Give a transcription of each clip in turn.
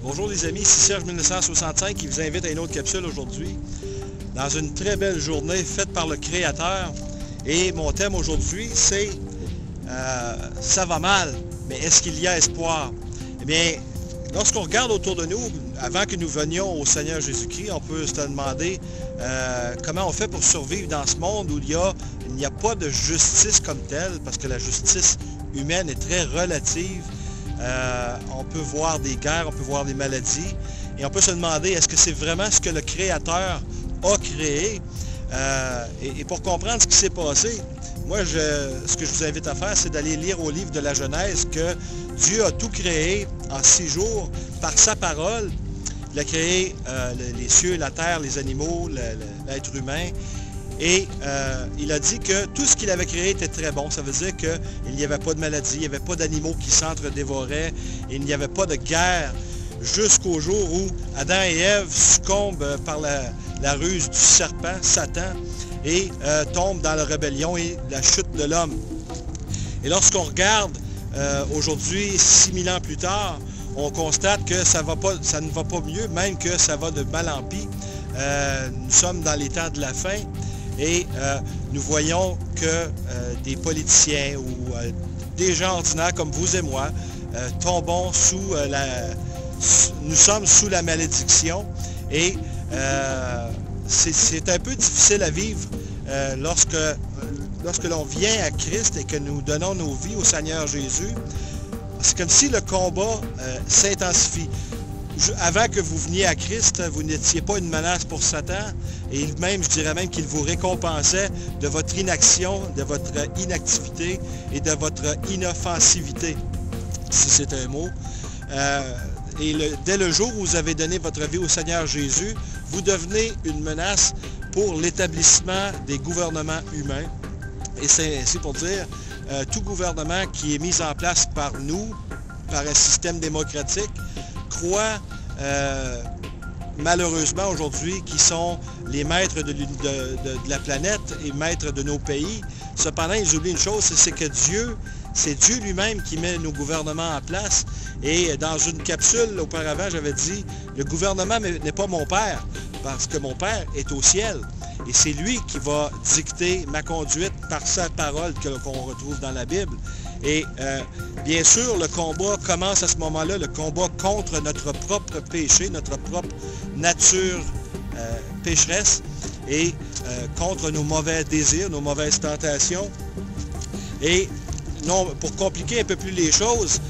Bonjour les amis, ici Serge 1965 qui vous invite à une autre capsule aujourd'hui dans une très belle journée faite par le Créateur. Et mon thème aujourd'hui c'est ça va mal, mais est-ce qu'il y a espoir? Eh bien, lorsqu'on regarde autour de nous, avant que nous venions au Seigneur Jésus-Christ, on peut se demander comment on fait pour survivre dans ce monde où il n'y a pas de justice comme telle, parce que la justice humaine est très relative. On peut voir des guerres, on peut voir des maladies, et on peut se demander, est-ce que c'est vraiment ce que le Créateur a créé? Et pour comprendre ce qui s'est passé, moi, ce que je vous invite à faire, c'est d'aller lire au livre de la Genèse que Dieu a tout créé en 6 jours par sa parole. Il a créé les cieux, la terre, les animaux, l'être humain. Et il a dit que tout ce qu'il avait créé était très bon. Ça veut dire qu'il n'y avait pas de maladie, il n'y avait pas d'animaux qui s'entre-dévoraient, il n'y avait pas de guerre jusqu'au jour où Adam et Ève succombent par la ruse du serpent, Satan, et tombent dans la rébellion et la chute de l'homme. Et lorsqu'on regarde aujourd'hui, 6000 ans plus tard, on constate que ça ne va pas mieux, même que ça va de mal en pis. Nous sommes dans les temps de la fin. Et nous voyons que des politiciens ou des gens ordinaires comme vous et moi tombons nous sommes sous la malédiction et c'est un peu difficile à vivre lorsque l'on vient à Christ et que nous donnons nos vies au Seigneur Jésus. C'est comme si le combat s'intensifie. Avant que vous veniez à Christ, vous n'étiez pas une menace pour Satan, et même, je dirais même qu'il vous récompensait de votre inaction, de votre inactivité et de votre inoffensivité, si c'est un mot. Dès le jour où vous avez donné votre vie au Seigneur Jésus, vous devenez une menace pour l'établissement des gouvernements humains. Et c'est pour dire, tout gouvernement qui est mis en place par nous, par un système démocratique, croient malheureusement aujourd'hui qui sont les maîtres de la planète et maîtres de nos pays. Cependant, ils oublient une chose, c'est que c'est Dieu lui-même qui met nos gouvernements en place. Et dans une capsule auparavant, j'avais dit, le gouvernement n'est pas mon père, parce que mon père est au ciel. Et c'est lui qui va dicter ma conduite par sa parole qu'on retrouve dans la Bible. Et bien sûr, le combat commence à ce moment-là, le combat contre notre propre péché, notre propre nature pécheresse et contre nos mauvais désirs, nos mauvaises tentations. Et non, pour compliquer un peu plus les choses,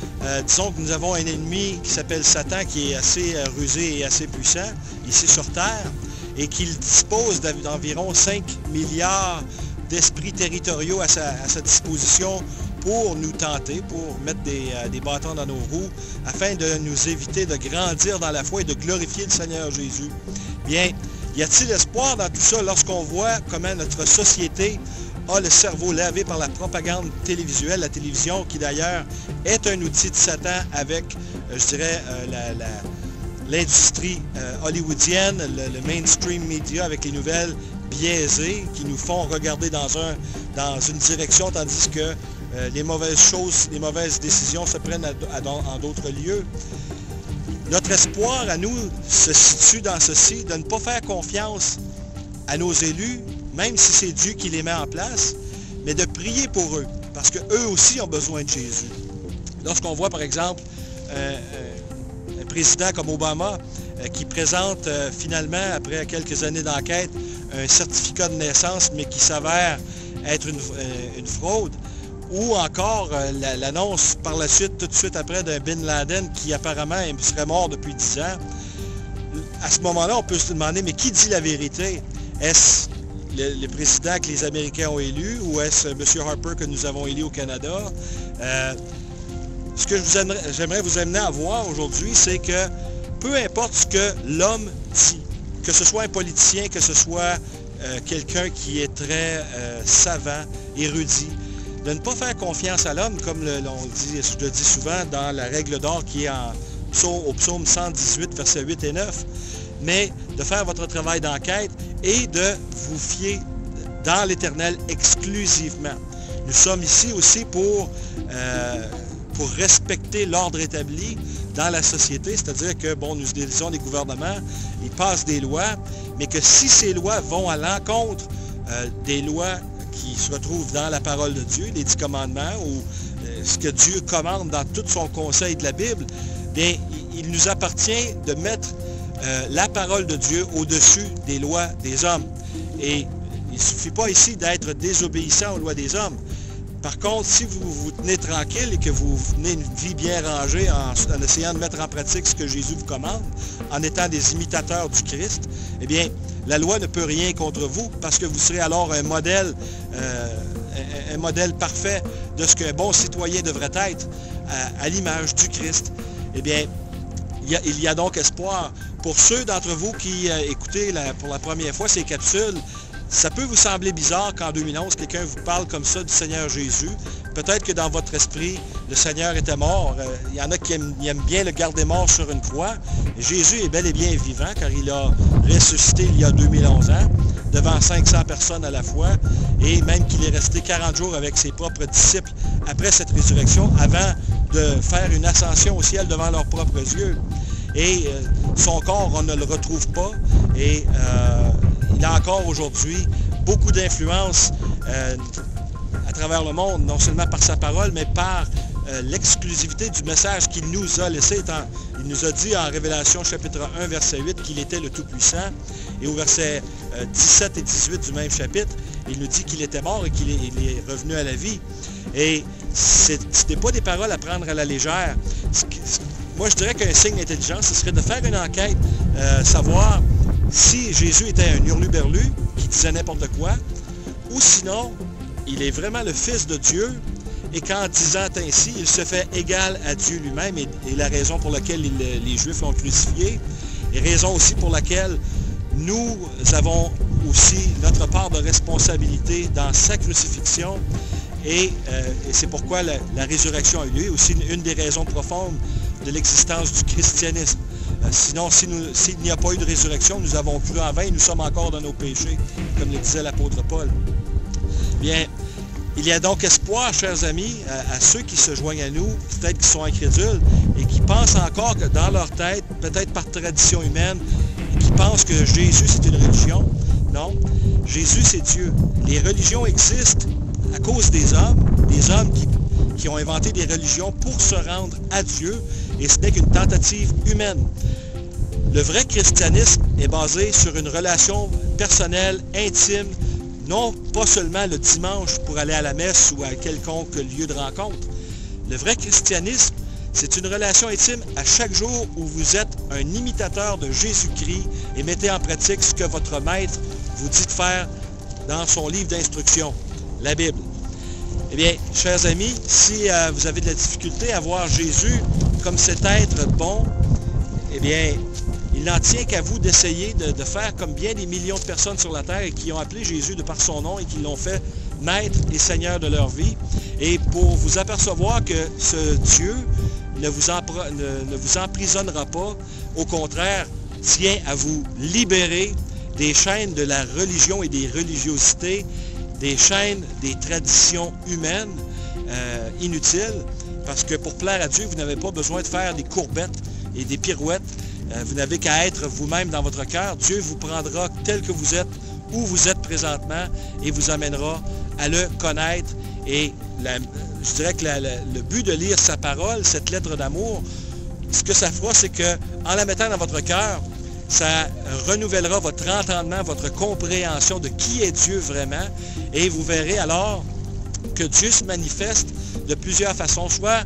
disons que nous avons un ennemi qui s'appelle Satan, qui est assez rusé et assez puissant ici sur Terre, et qu'il dispose d'environ 5 milliards d'esprits territoriaux à sa disposition pour nous tenter, pour mettre des bâtons dans nos roues, afin de nous éviter de grandir dans la foi et de glorifier le Seigneur Jésus. Bien, y a-t-il espoir dans tout ça lorsqu'on voit comment notre société a le cerveau lavé par la propagande télévisuelle, la télévision qui d'ailleurs est un outil de Satan avec, je dirais, l'industrie hollywoodienne, le mainstream media avec les nouvelles biaisées qui nous font regarder dans une direction tandis que les mauvaises choses, les mauvaises décisions se prennent en d'autres lieux. Notre espoir à nous se situe dans ceci, de ne pas faire confiance à nos élus, même si c'est Dieu qui les met en place, mais de prier pour eux, parce qu'eux aussi ont besoin de Jésus. Lorsqu'on voit par exemple un président comme Obama qui présente finalement, après quelques années d'enquête, un certificat de naissance, mais qui s'avère être une fraude, ou encore l'annonce par la suite, tout de suite après, d'un Bin Laden qui apparemment serait mort depuis 10 ans. À ce moment-là, on peut se demander, mais qui dit la vérité? Est-ce le président que les Américains ont élu ou est-ce M. Harper que nous avons élu au Canada? Ce que j'aimerais vous amener à voir aujourd'hui, c'est que peu importe ce que l'homme dit, que ce soit un politicien, que ce soit quelqu'un qui est très savant, érudit, de ne pas faire confiance à l'homme, comme je le dis souvent dans la règle d'or qui est au psaume 118, versets 8 et 9, mais de faire votre travail d'enquête et de vous fier dans l'Éternel exclusivement. Nous sommes ici aussi pour respecter l'ordre établi, dans la société, c'est-à-dire que, bon, nous élisons des gouvernements, ils passent des lois, mais que si ces lois vont à l'encontre des lois qui se retrouvent dans la parole de Dieu, les 10 commandements, ou ce que Dieu commande dans tout son conseil de la Bible, bien, il nous appartient de mettre la parole de Dieu au-dessus des lois des hommes. Et il ne suffit pas ici d'être désobéissant aux lois des hommes. Par contre, si vous vous tenez tranquille et que vous menez une vie bien rangée en essayant de mettre en pratique ce que Jésus vous commande, en étant des imitateurs du Christ, eh bien, la loi ne peut rien contre vous parce que vous serez alors un modèle parfait de ce qu'un bon citoyen devrait être à l'image du Christ. Eh bien, il y a donc espoir. Pour ceux d'entre vous qui écoutez pour la première fois ces capsules, ça peut vous sembler bizarre qu'en 2011, quelqu'un vous parle comme ça du Seigneur Jésus. Peut-être que dans votre esprit, le Seigneur était mort. Il y en a qui aiment bien le garder mort sur une croix. Jésus est bel et bien vivant car il a ressuscité il y a 2011 ans devant 500 personnes à la fois et même qu'il est resté 40 jours avec ses propres disciples après cette résurrection avant de faire une ascension au ciel devant leurs propres yeux. Et son corps, on ne le retrouve pas et il a encore aujourd'hui beaucoup d'influence à travers le monde, non seulement par sa parole, mais par l'exclusivité du message qu'il nous a laissé. Il nous a dit en Révélation chapitre 1, verset 8, qu'il était le Tout-Puissant. Et au verset 17 et 18 du même chapitre, il nous dit qu'il était mort et qu'il est revenu à la vie. Et ce n'est pas des paroles à prendre à la légère. Moi, je dirais qu'un signe d'intelligence, ce serait de faire une enquête, savoir si Jésus était un hurluberlu qui disait n'importe quoi, ou sinon, il est vraiment le Fils de Dieu, et qu'en disant ainsi, il se fait égal à Dieu lui-même, et la raison pour laquelle les Juifs l'ont crucifié, et raison aussi pour laquelle nous avons aussi notre part de responsabilité dans sa crucifixion, et c'est pourquoi la résurrection a eu lieu, aussi une des raisons profondes de l'existence du christianisme. Sinon, s'il n'y a pas eu de résurrection, nous avons cru en vain et nous sommes encore dans nos péchés, comme le disait l'apôtre Paul. Bien, il y a donc espoir, chers amis, à ceux qui se joignent à nous, peut-être qui sont incrédules et qui pensent encore que dans leur tête, peut-être par tradition humaine, qui pensent que Jésus c'est une religion. Non, Jésus c'est Dieu. Les religions existent à cause des hommes qui ont inventé des religions pour se rendre à Dieu, et ce n'est qu'une tentative humaine. Le vrai christianisme est basé sur une relation personnelle, intime, non pas seulement le dimanche pour aller à la messe ou à quelconque lieu de rencontre. Le vrai christianisme, c'est une relation intime à chaque jour où vous êtes un imitateur de Jésus-Christ et mettez en pratique ce que votre maître vous dit de faire dans son livre d'instruction, la Bible. Eh bien, chers amis, si vous avez de la difficulté à voir Jésus comme cet être bon, eh bien, il n'en tient qu'à vous d'essayer de faire comme bien des millions de personnes sur la terre et qui ont appelé Jésus de par son nom et qui l'ont fait maître et seigneur de leur vie. Et pour vous apercevoir que ce Dieu ne vous emprisonnera pas, au contraire, tient à vous libérer des chaînes de la religion et des religiosités, des chaînes, des traditions humaines inutiles, parce que pour plaire à Dieu, vous n'avez pas besoin de faire des courbettes et des pirouettes. Vous n'avez qu'à être vous-même dans votre cœur. Dieu vous prendra tel que vous êtes, où vous êtes présentement, et vous amènera à le connaître. Et je dirais que le but de lire sa parole, cette lettre d'amour, ce que ça fera, c'est qu'en la mettant dans votre cœur, ça renouvellera votre entendement, votre compréhension de qui est Dieu vraiment, et vous verrez alors que Dieu se manifeste de plusieurs façons, soit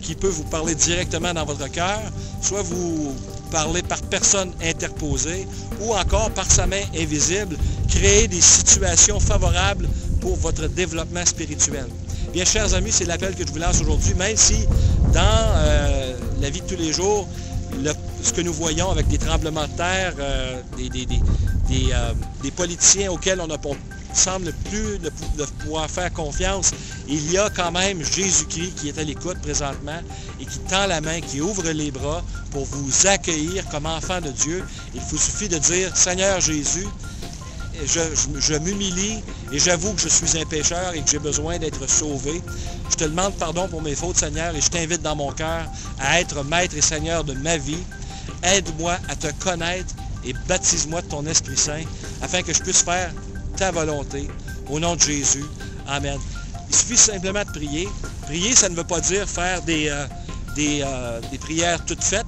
qu'il peut vous parler directement dans votre cœur, soit vous parler par personne interposée, ou encore par sa main invisible, créer des situations favorables pour votre développement spirituel. Bien, chers amis, c'est l'appel que je vous lance aujourd'hui, même si dans la vie de tous les jours, ce que nous voyons avec des tremblements de terre, des politiciens auxquels on ne semble plus de pouvoir faire confiance, il y a quand même Jésus-Christ qui est à l'écoute présentement et qui tend la main, qui ouvre les bras pour vous accueillir comme enfant de Dieu. Il vous suffit de dire « Seigneur Jésus, je m'humilie et j'avoue que je suis un pécheur et que j'ai besoin d'être sauvé. Je te demande pardon pour mes fautes, Seigneur, et je t'invite dans mon cœur à être maître et Seigneur de ma vie. Aide-moi à te connaître et baptise-moi de ton Esprit Saint afin que je puisse faire ta volonté. Au nom de Jésus. Amen. Il suffit simplement de prier. Prier, ça ne veut pas dire faire des prières toutes faites.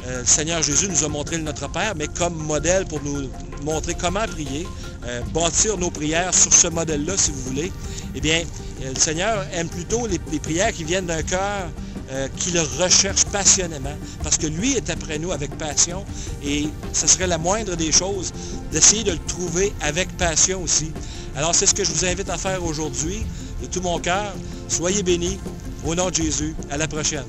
Le Seigneur Jésus nous a montré le Notre Père, mais comme modèle pour nous montrer comment prier, bâtir nos prières sur ce modèle-là, si vous voulez. Eh bien, le Seigneur aime plutôt les prières qui viennent d'un cœur qui le recherche passionnément, parce que lui est après nous avec passion, et ce serait la moindre des choses d'essayer de le trouver avec passion aussi. Alors, c'est ce que je vous invite à faire aujourd'hui, de tout mon cœur. Soyez bénis, au nom de Jésus. À la prochaine.